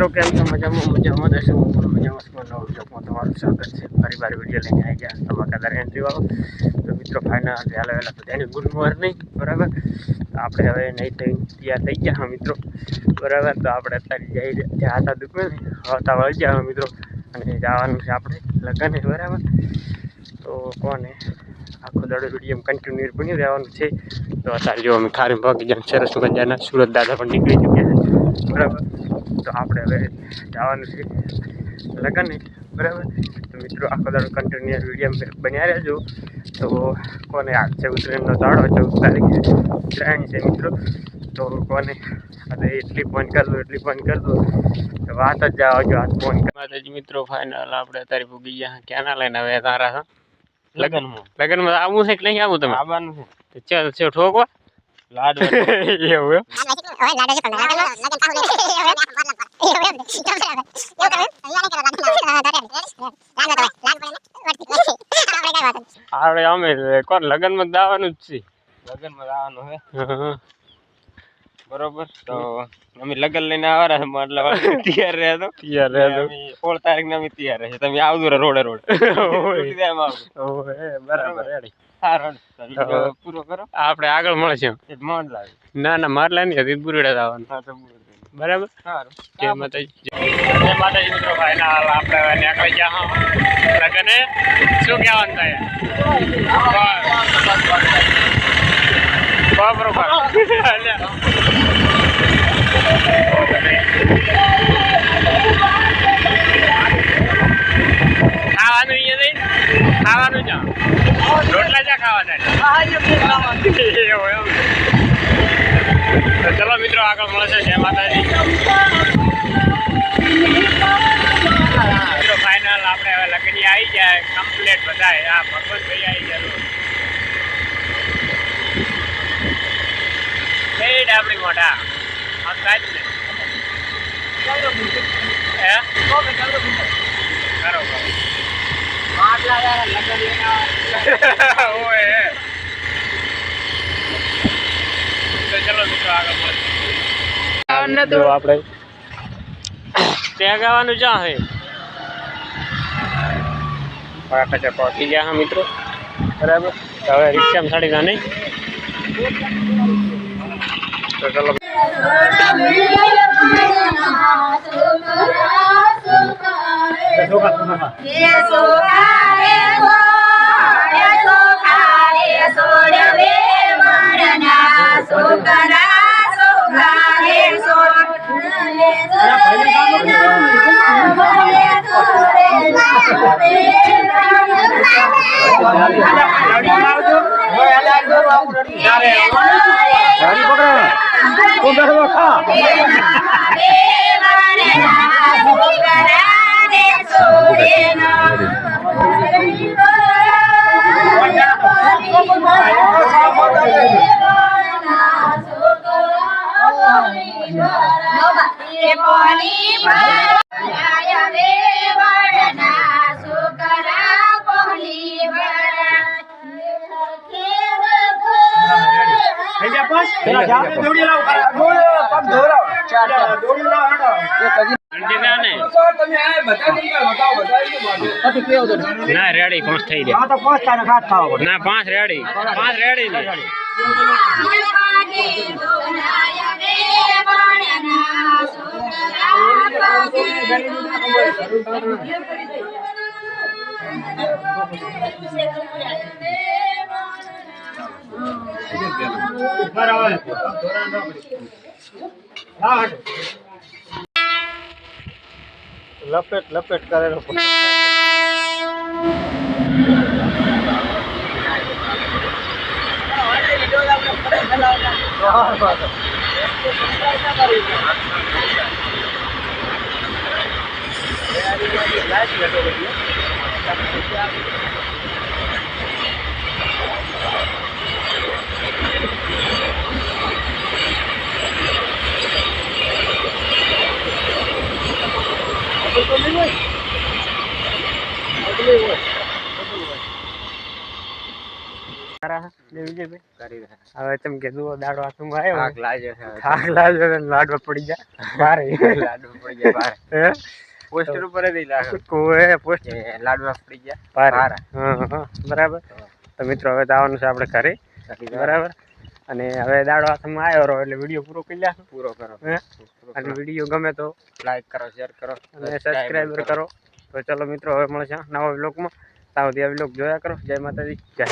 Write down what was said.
મિત્રો કેમ છો? મજામાં દેશો મજામાં નવો બ્લોગમાં તમારું સ્વાગત છે. ફરી વાર વિડીયો લઈને આવી ગયા ધમાકાદાર એન્ટ્રી વાળો. તો મિત્રો ફાઇનલ વહેલા બધાની ગુડ મોર્નિંગ. બરાબર, આપણે હવે નહીં તૈયાર થઈ ગયા હા મિત્રો. બરાબર, તો આપણે અત્યારે જ્યાં હતા દુકાને આવતા વળી ગયા મિત્રો, અને જવાનું છે આપણે લગ્ન. બરાબર, તો કોને આખો દાડો વિડીયો કન્ટિન્યુ બની રહેવાનું છે. તો અત્યારે જો અમે ખારી ભાગી જાય સરસ મજાના સુરત દાદા પણ નીકળી ચૂક્યા છે. બરાબર, તો આપણે હવે જવાનું છે લગ્ન. બરાબર, તો મિત્રો આખો દાડો કન્ટિન્યુ વિડીયો બન્યા રહેજો. તો કોને આજ છે ઉત્તરાયણનો દાડો, 14 તારીખે ઉત્તરાયણ છે મિત્રો. તો કોને હવે એટલી ફોન કરી દો તો વાત જ જાઓ જો આજ ફોન માતાજી. મિત્રો ફાઇનલ આપણે અત્યારે ભૂગી ગયા ક્યાં લઈને હવે તારા લગ્નમાં આવવું છે કે નહીં આવવું? તમે આવવાનું છે? ચાલ છે ઠોકવા લાડ એવું આપણે અમે કોણ લગ્નમાં જવાનું જ છે. લગ્નમાં જવાનું હે બરોબર. તો અમે લગ્ન લઈને આવવાના છે એટલે તૈયાર રહેતો 16 તારીખ ને અમે તૈયાર રહેશે. તમે આવજો રોડે બરાબર રેડી. પૂરો કરો આપણે આગળ મળશે. ના મારલા નહીં હતી બુરડા જવાનું. બરાબર, સારું. જય માતાજી મિત્રો. ફાઇનલ આપણે નીકળી ગયા લગન. શું કહેવાનું થાય બરોબર. ખાવાનું ખાવાનું છે રોટલા ચા ખાવાના. તો ચલો મિત્રો આગળ મળશે. જય માતાજી. મિત્રો ફાઇનલ આપણે હવે લગ્ન આવી જાય કમ્પ્લીટ બધા. આ ભગવતભાઈ આવી ગયા આપણી મોટા આમ થાય જ ને. ચલો મિત્રો આગળ મળે. આપણે ત્યાં ગાવાનું જ્યાં છે પાટા પહોંચી ગયા હા મિત્રો. બરાબર, હવે રિક્ષામાં સાડી ના નહીં. તો ચલો ના રેડી 5 થઈ ગયા. ના 5 રેડી 5 રેડી ને લપેટ કરેલો વિજયભાઈ હવે તમે કે જુઓ દાડો હાથમાં આવ્યો થાક લાગ્યો લાડવા પડી ગયા બારે લાડવા પડી ગયા બારે હે પોસ્ટર ઉપર જ લાગે કોઈ પોસ્ટર લાડવા પડી ગયા બારે હા બરાબર તો મિત્રો હવે જવાનું છે આપણે ઘરે બરાબર અને હવે દાડો હાથમાં આવ્યો રહો એટલે વિડીયો પૂરો કરી નાખો પૂરો કરો અને વિડીયો ગમે તો લાઈક કરો શેર કરો અને સબસ્ક્રાઈબર કરો તો ચલો મિત્રો હવે મળશે નવા વ્લોગમાં ત્યાં સુધી આ વ્લોગ જોયા કરો જય માતાજી જય